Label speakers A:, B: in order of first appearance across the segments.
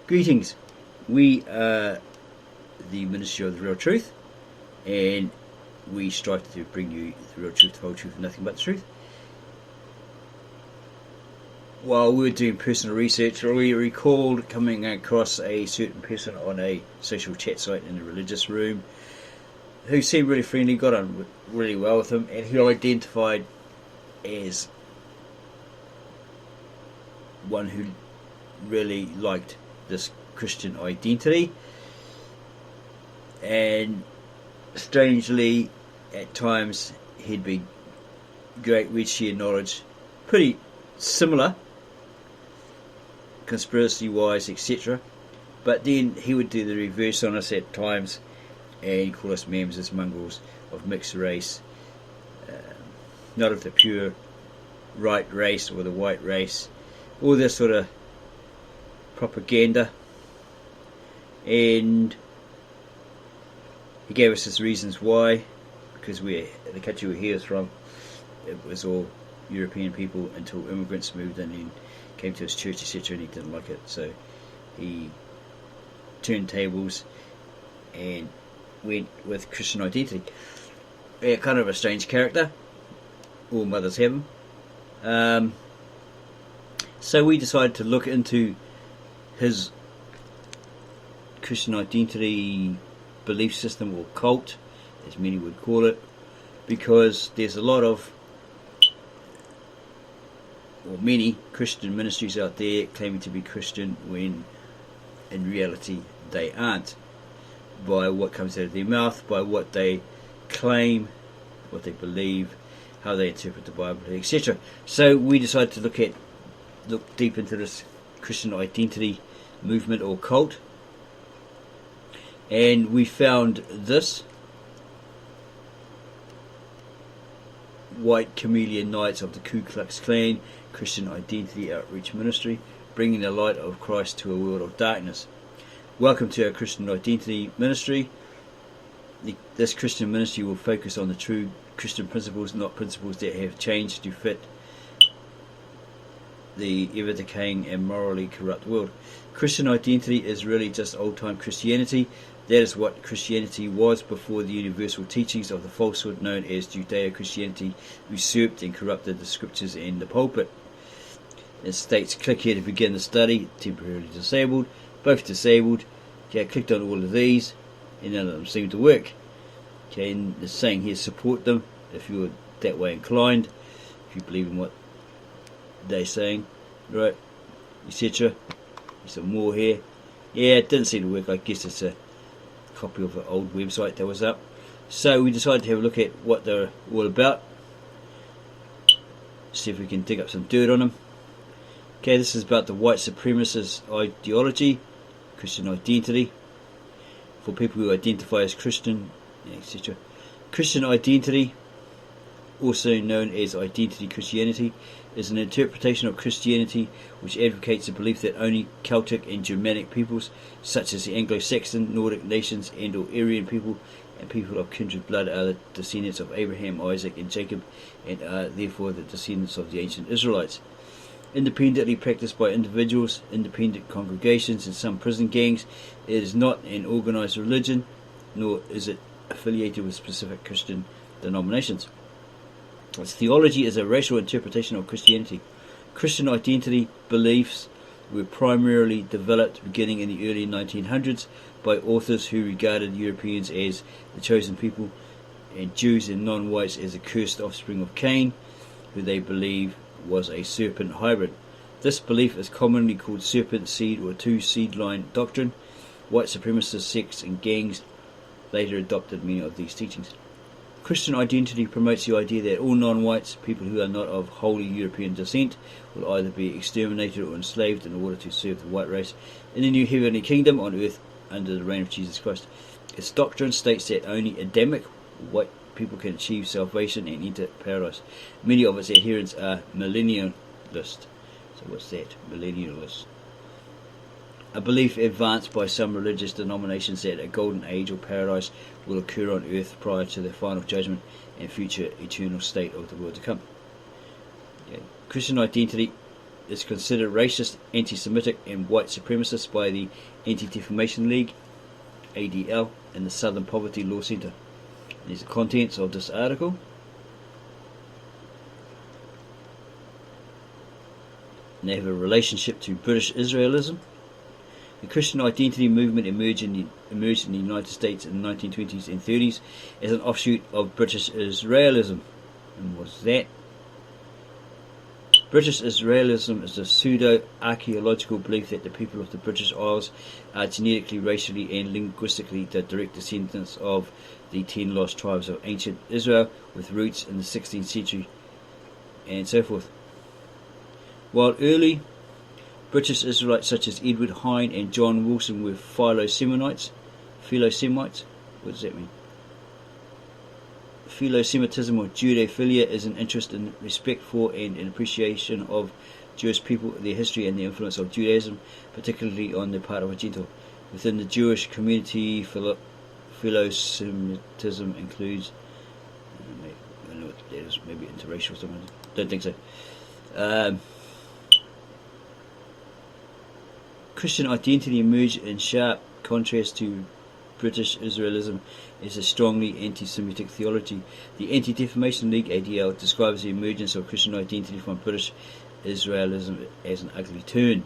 A: Greetings. We are the Ministry of the Real Truth, and we strive to bring you the real truth, the whole truth, and nothing but the truth. While we were doing personal research, we recalled coming across a certain person on a social chat site in a religious room who seemed really friendly, got on really well with him, and who identified as one who really liked this Christian identity, and strangely at times he'd be great, we'd share knowledge pretty similar conspiracy wise, etc., but then he would do the reverse on us at times and call us members, mongrels of mixed race, not of the pure right race or the white race, all this sort of propaganda. And he gave us his reasons why, because the country he was from, it was all European people until immigrants moved in and came to his church, etc., and he didn't like it, so he turned tables and went with Christian identity. Kind of a strange character. All mothers have him. So we decided to look into his Christian identity belief system, or cult, as many would call it, because there's a lot of, or many Christian ministries out there claiming to be Christian when in reality they aren't, by what comes out of their mouth, by what they claim, what they believe, how they interpret the Bible, etc. So we decided to look deep into this Christian identity movement or cult, and we found this: White Chameleon Knights of the Ku Klux Klan Christian Identity Outreach Ministry, bringing the light of Christ to a world of darkness. Welcome to our Christian Identity Ministry. This Christian ministry will focus on the true Christian principles, not principles that have changed to fit the ever-decaying and morally corrupt world. Christian identity is really just old-time Christianity. That is what Christianity was before the universal teachings of the falsehood known as Judeo-Christianity usurped and corrupted the scriptures and the pulpit. It states, click here to begin the study. Temporarily disabled, both disabled. Okay, I clicked on all of these and none of them seem to work. Okay, and it's saying here support them if you're that way inclined, if you believe in what they're saying, right, etc. There's some more here. Yeah, it didn't seem to work. I guess it's a copy of an old website that was up. So we decided to have a look at what they're all about, see if we can dig up some dirt on them. Okay, this is about the white supremacist ideology, Christian identity, for people who identify as Christian, etc. Christian identity, also known as identity Christianity, is an interpretation of Christianity which advocates the belief that only Celtic and Germanic peoples, such as the Anglo-Saxon, Nordic nations and or Aryan people, and people of kindred blood, are the descendants of Abraham, Isaac and Jacob, and are therefore the descendants of the ancient Israelites. Independently practiced by individuals, independent congregations and some prison gangs, it is not an organised religion, nor is it affiliated with specific Christian denominations. Its theology is a racial interpretation of Christianity. Christian identity beliefs were primarily developed beginning in the early 1900s by authors who regarded Europeans as the chosen people and Jews and non-whites as a cursed offspring of Cain, who they believe was a serpent hybrid. This belief is commonly called serpent seed or two-seed line doctrine. White supremacist sects and gangs later adopted many of these teachings. Christian identity promotes the idea that all non-whites, people who are not of wholly European descent, will either be exterminated or enslaved in order to serve the white race in the new heavenly kingdom on earth under the reign of Jesus Christ. Its doctrine states that only Adamic white people can achieve salvation and enter paradise. Many of its adherents are millennialists. So what's that? Millennialists. A belief advanced by some religious denominations that a golden age or paradise will occur on earth prior to the final judgment and future eternal state of the world to come. Okay. Christian identity is considered racist, anti-Semitic and white supremacist by the Anti-Defamation League, ADL, and the Southern Poverty Law Centre. These are the contents of this article. And they have a relationship to British Israelism. The Christian identity movement emerged in the United States in the 1920s and 30s as an offshoot of British Israelism. And what's that? British Israelism is a pseudo-archaeological belief that the people of the British Isles are genetically, racially and linguistically the direct descendants of the 10 lost tribes of ancient Israel with roots in the 16th century and so forth. While early British Israelites such as Edward Hine and John Wilson were Philo-Semites, what does that mean? Philo-Semitism or Judophilia is an interest in, respect for and an appreciation of Jewish people, their history and the influence of Judaism, particularly on the part of a Gentile. Within the Jewish community, Philo-Semitism includes, I don't know what that is, maybe interracial or something, don't think so. Christian identity emerged in sharp contrast to British Israelism as a strongly anti-Semitic theology. The Anti-Defamation League, ADL, describes the emergence of Christian identity from British Israelism as an ugly turn.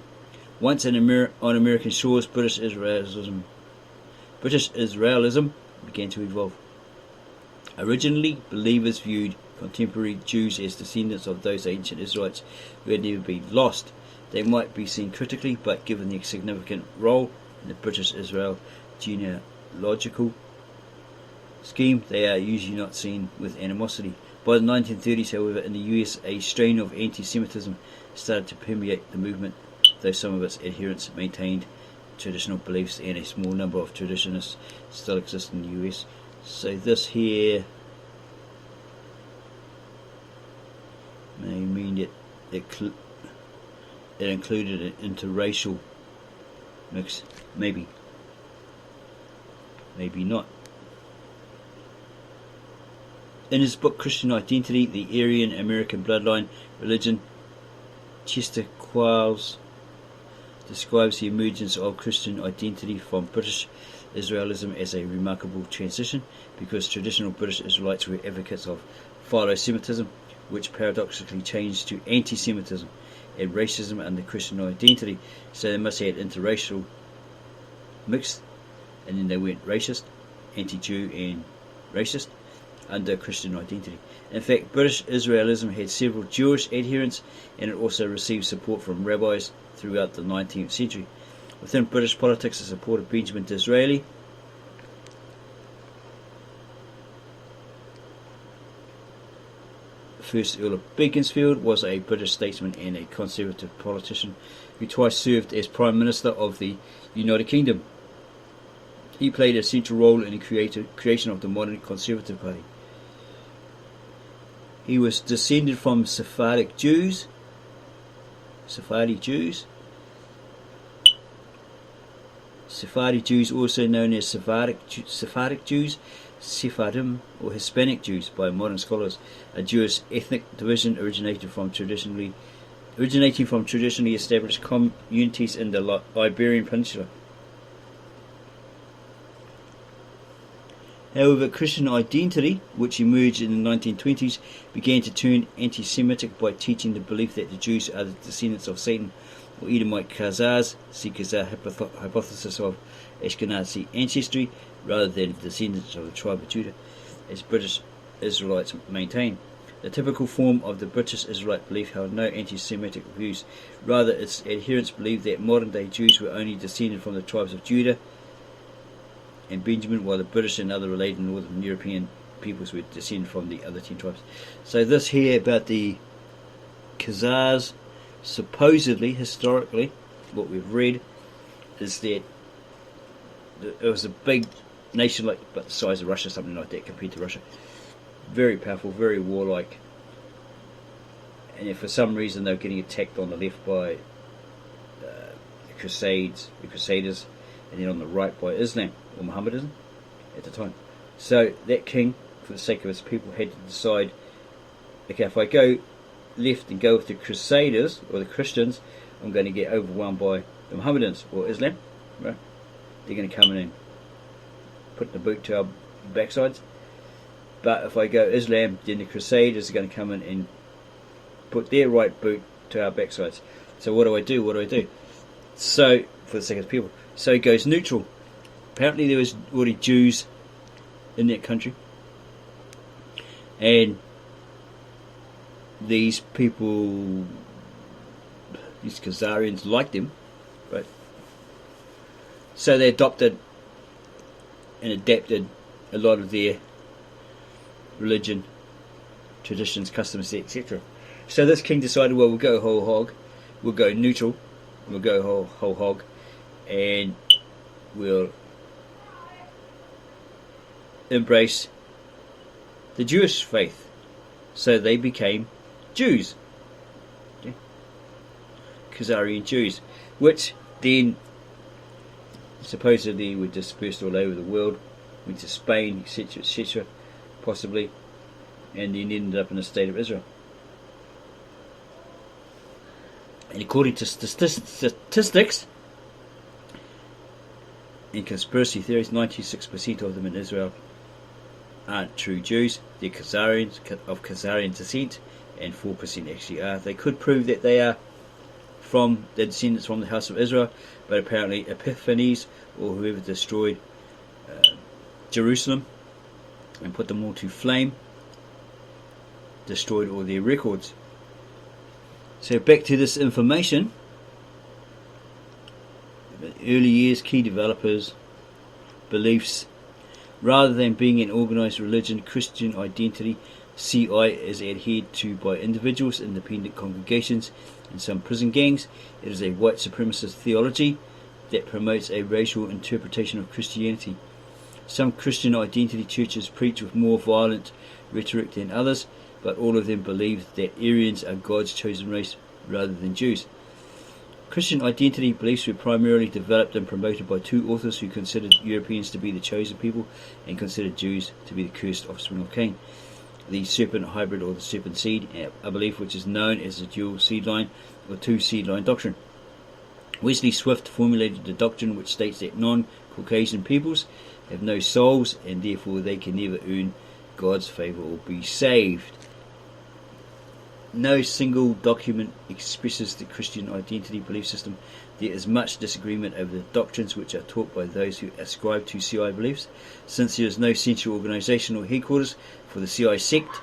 A: Once on American shores, British Israelism began to evolve. Originally, believers viewed contemporary Jews as descendants of those ancient Israelites who had never been lost. They might be seen critically, but given their significant role in the British Israel genealogical scheme, they are usually not seen with animosity. By the 1930s, however, in the US, a strain of anti-Semitism started to permeate the movement, though some of its adherents maintained traditional beliefs and a small number of traditionists still exist in the US. So this here may mean that it included an interracial mix. Maybe not. In his book Christian Identity, the Aryan American Bloodline Religion, Chester Quarles describes the emergence of Christian identity from British Israelism as a remarkable transition, because traditional British Israelites were advocates of Philo-Semitism, which paradoxically changed to anti-Semitism and racism under Christian identity. So they must have had interracial mixed, and then they went racist, anti-Jew and racist under Christian identity. In fact, British Israelism had several Jewish adherents, and it also received support from rabbis throughout the 19th century. Within British politics, the support of Benjamin Disraeli, First Earl of Beaconsfield, was a British statesman and a conservative politician who twice served as Prime Minister of the United Kingdom. He played a central role in the creation of the modern Conservative Party. He was descended from Sephardic Jews, also known as Sephardic Jews, Sephardim, or Hispanic Jews by modern scholars, a Jewish ethnic division originating from traditionally established communities in the Iberian Peninsula. However, Christian identity, which emerged in the 1920s, began to turn anti-Semitic by teaching the belief that the Jews are the descendants of Satan or Edomite Khazars, see Khazar hypothesis of Ashkenazi ancestry, rather than the descendants of the tribe of Judah, as British Israelites maintain. The typical form of the British Israelite belief held no anti-Semitic views. Rather, its adherents believed that modern-day Jews were only descended from the tribes of Judah and Benjamin, while the British and other related Northern European peoples were descended from the other 10 tribes. So this here about the Khazars, supposedly, historically, what we've read is that it was a big nation, like about the size of Russia, something like that, compared to Russia. Very powerful, very warlike, and if for some reason they were getting attacked on the left by the Crusaders, and then on the right by Islam or Mohammedanism at the time. So that king, for the sake of his people, had to decide, okay, if I go left and go with the Crusaders or the Christians, I'm going to get overwhelmed by the Mohammedans or Islam. Right? They're going to come in and put the boot to our backsides. But if I go Islam, then the Crusaders are going to come in and put their right boot to our backsides. So what do I do? So, for the sake of people, so it goes neutral. Apparently there was already Jews in that country, and these people, these Khazarians, liked them, right? So they adopted and adapted a lot of their religion, traditions, customs, etc. So this king decided, well, we'll go whole hog, we'll go neutral, we'll go whole hog, and we'll embrace the Jewish faith. So they became Jews, okay? Khazarian Jews, which then supposedly were dispersed all over the world, went to Spain, etc., etc., possibly, and then ended up in the state of Israel. And according to statistics and conspiracy theories, 96% of them in Israel aren't true Jews. They're Khazarians of Khazarian descent, and 4% actually are. They could prove that they are from the descendants from the house of Israel, but apparently Epiphanes, or whoever destroyed Jerusalem and put them all to flame, destroyed all their records. So back to this information. Early years, key developers, beliefs. Rather than being an organised religion, Christian identity, CI, is adhered to by individuals, independent congregations, and some prison gangs. It is a white supremacist theology that promotes a racial interpretation of Christianity. Some Christian identity churches preach with more violent rhetoric than others, but all of them believe that Aryans are God's chosen race rather than Jews. Christian identity beliefs were primarily developed and promoted by two authors who considered Europeans to be the chosen people and considered Jews to be the cursed offspring of Cain. The serpent hybrid, or the serpent seed, a belief which is known as the dual seed line or two seed line doctrine. Wesley Swift formulated the doctrine which states that non-Caucasian peoples have no souls and therefore they can never earn God's favour or be saved. No single document expresses the Christian identity belief system. There is much disagreement over the doctrines which are taught by those who ascribe to CI beliefs, since there is no central organisation or headquarters for the CI sect.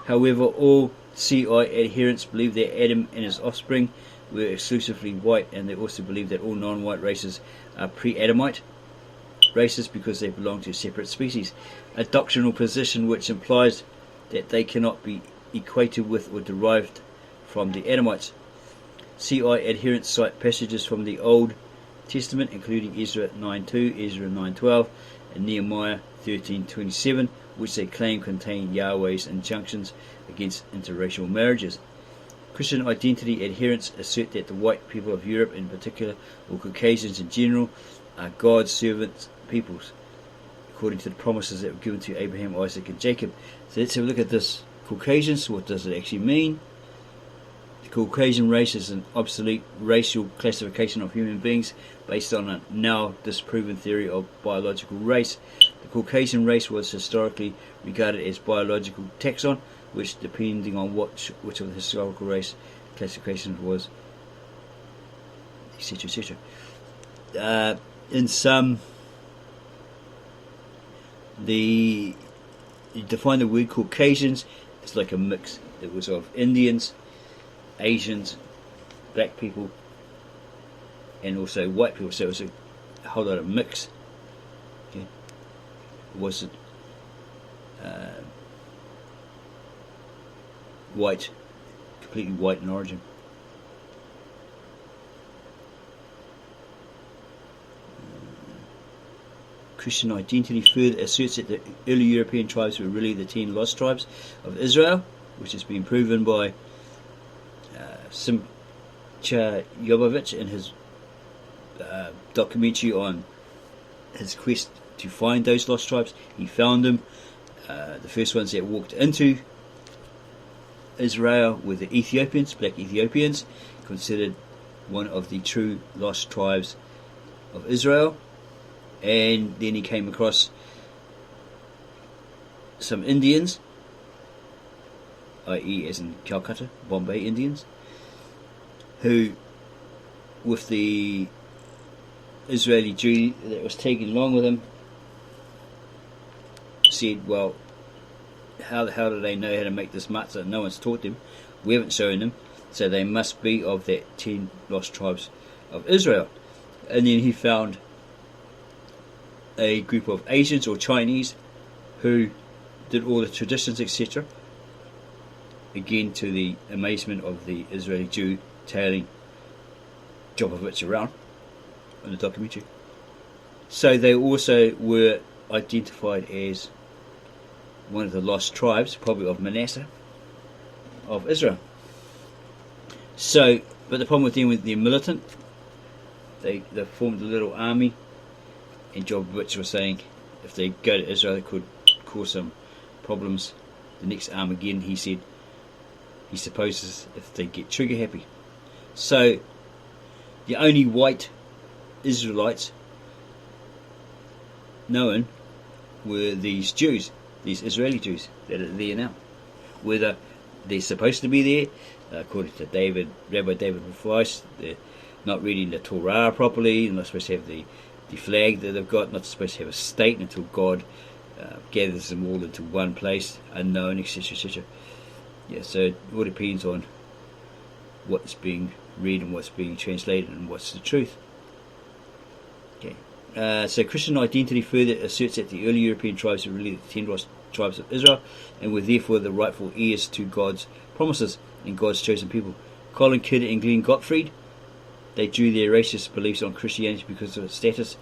A: However, all CI adherents believe that Adam and his offspring were exclusively white, and they also believe that all non-white races are pre-Adamite races because they belong to separate species, a doctrinal position which implies that they cannot be equated with or derived from the Adamites. CI adherents cite passages from the Old Testament, including Ezra 9:2, Ezra 9:12, and Nehemiah 13:27, which they claim contain Yahweh's injunctions against interracial marriages. Christian identity adherents assert that the white people of Europe in particular, or Caucasians in general, are God's servant peoples, according to the promises that were given to Abraham, Isaac, and Jacob. So let's have a look at this. Caucasians, what does it actually mean? The Caucasian race is an obsolete racial classification of human beings based on a now disproven theory of biological race. The Caucasian race was historically regarded as biological taxon, which, depending on which of the historical race classifications was, etc., etc. In some, you define the word Caucasians. It's like a mix. It was of Indians, Asians, black people, and also white people. So it was a whole lot of mix. Okay. It wasn't white, completely white in origin. Christian identity further asserts that the early European tribes were really the 10 lost tribes of Israel, which has been proven by Simcha Jovovich in his documentary on his quest to find those lost tribes. He found them. The first ones that walked into Israel were the Ethiopians, black Ethiopians, considered one of the true lost tribes of Israel. And then he came across some Indians, i.e. as in Calcutta, Bombay Indians, who, with the Israeli Jew that was taken along with him, said, well, how the hell do they know how to make this matzah? No one's taught them. We haven't shown them. So they must be of that 10 lost tribes of Israel. And then he found a group of Asians or Chinese who did all the traditions, etc. Again, to the amazement of the Israeli Jew tailing Jovovich around in the documentary. So they also were identified as one of the lost tribes, probably of Manasseh, of Israel. So, but the problem with them was they're militant. They formed a little army, and Jovovich was saying if they go to Israel they could cause some problems. The next Armageddon, he said, he supposes if they get trigger happy. So the only white Israelites known were these Jews, these Israeli Jews that are there now. Whether they're supposed to be there, according to Rabbi David Weiss, they're not reading the Torah properly, they're not supposed to have the flag that they've got, not supposed to have a state until God gathers them all into one place, unknown, etc., etc. Yeah, so it all depends on what's being read and what's being translated and what's the truth. Okay. So Christian identity further asserts that the early European tribes were really the 10 lost tribes of Israel and were therefore the rightful heirs to God's promises and God's chosen people. Colin Kidd and Glenn Gottfried, they drew their racist beliefs on Christianity because of its status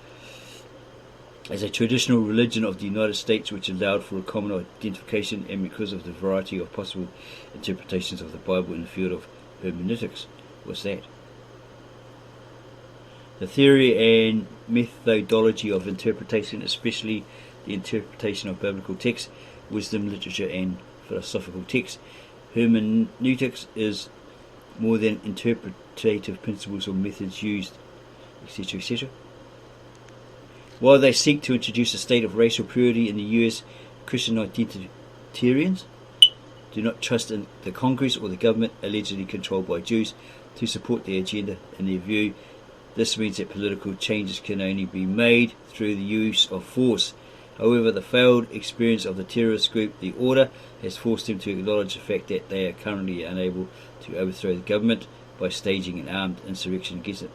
A: as a traditional religion of the United States, which allowed for a common identification, and because of the variety of possible interpretations of the Bible in the field of hermeneutics. What's that? The theory and methodology of interpretation, especially the interpretation of biblical texts, wisdom, literature, and philosophical texts. Hermeneutics is more than interpretative principles or methods used, etc., etc. While they seek to introduce a state of racial purity in the US, Christian identitarians do not trust in the Congress or the government, allegedly controlled by Jews, to support their agenda. In their view, this means that political changes can only be made through the use of force. However, the failed experience of the terrorist group, the Order, has forced them to acknowledge the fact that they are currently unable to overthrow the government by staging an armed insurrection against it.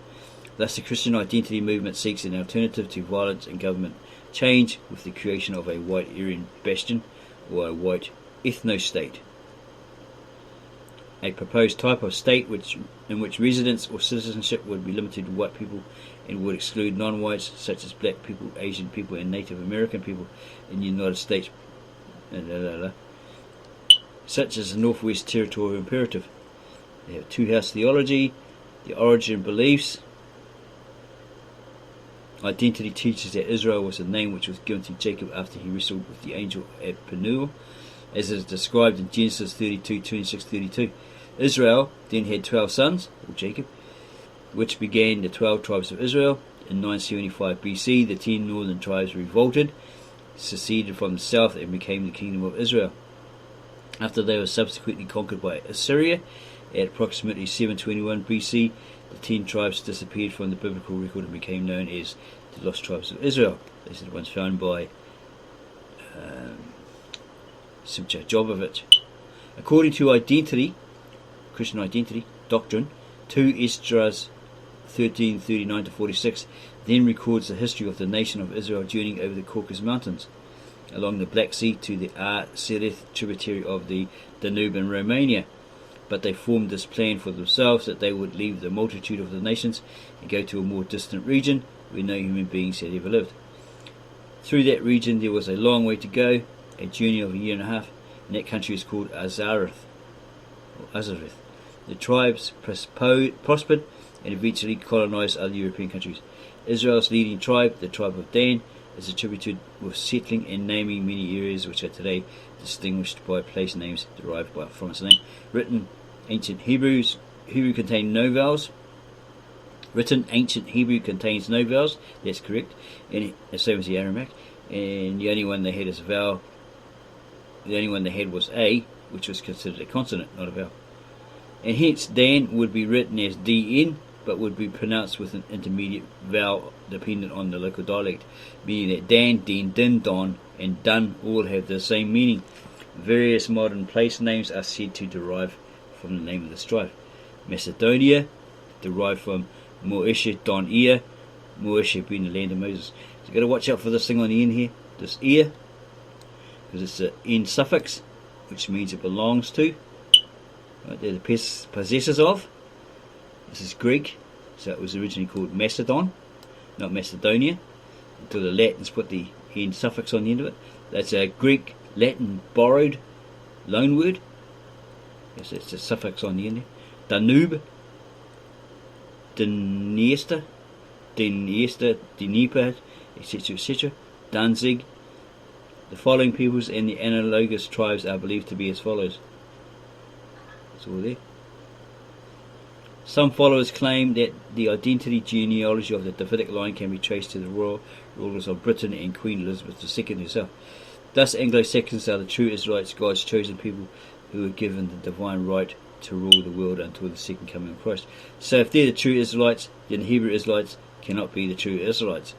A: Thus, the Christian identity movement seeks an alternative to violence and government change with the creation of a white Aryan bastion or a white ethno-state. A proposed type of state in which residence or citizenship would be limited to white people and would exclude non-whites such as black people, Asian people, and Native American people in the United States, such as the Northwest Territorial Imperative. They have two-house theology, the origin beliefs. Identity teaches that Israel was a name which was given to Jacob after he wrestled with the angel at Peniel, as it is described in Genesis 32:26-32. Israel then had 12 sons, or Jacob, which began the 12 tribes of Israel. In 975 BC, the 10 northern tribes revolted, seceded from the south, and became the kingdom of Israel. After they were subsequently conquered by Assyria, at approximately 721 BC, the 10 tribes disappeared from the biblical record and became known as the lost tribes of Israel. These are the ones found by Jovovich. According to identity, Christian identity doctrine, 2 Esdras 13:39-46 then records the history of the nation of Israel journeying over the Caucasus Mountains, along the Black Sea to the Ar-Sereth tributary of the Danube in Romania. But they formed this plan for themselves that they would leave the multitude of the nations and go to a more distant region where no human beings had ever lived. Through that region there was a long way to go, a journey of a year and a half, and that country is called Azareth. The tribes prospered and eventually colonized other European countries. Israel's leading tribe, the tribe of Dan, is attributed with settling and naming many areas which are today distinguished by place names derived from its name. Written ancient Hebrew contained no vowels. Written ancient Hebrew contains no vowels. That's correct. And same as the Aramaic. And the only one they had is a vowel. The only one they had was A, which was considered a consonant, not a vowel. And hence Dan would be written as DN, but would be pronounced with an intermediate vowel dependent on the local dialect, meaning that Dan, Den, Din, Don, and Dun all have the same meaning. Various modern place names are said to derive from the name of this tribe. Macedonia, derived from Moesha Don Ear, Moesha being the land of Moses. So you've got to watch out for this thing on the end here, this ear, because it's an N suffix, which means it belongs to. Right, they're the possessors of. This is Greek, so it was originally called Macedon, not Macedonia, until the Latins put the N suffix on the end of it. That's a Greek, Latin borrowed loan word. Yes, it's a suffix on the end there. Danube, Dniester, Dnieper, etc., etc. Danzig. The following peoples and the analogous tribes are believed to be as follows. It's all there. Some followers claim that the identity genealogy of the Davidic line can be traced to the royal rulers of Britain and Queen Elizabeth II herself. Thus, Anglo-Saxons are the true Israelites, God's chosen people, who were given the divine right to rule the world until the second coming of Christ. So if they're the true Israelites, then the Hebrew Israelites cannot be the true Israelites.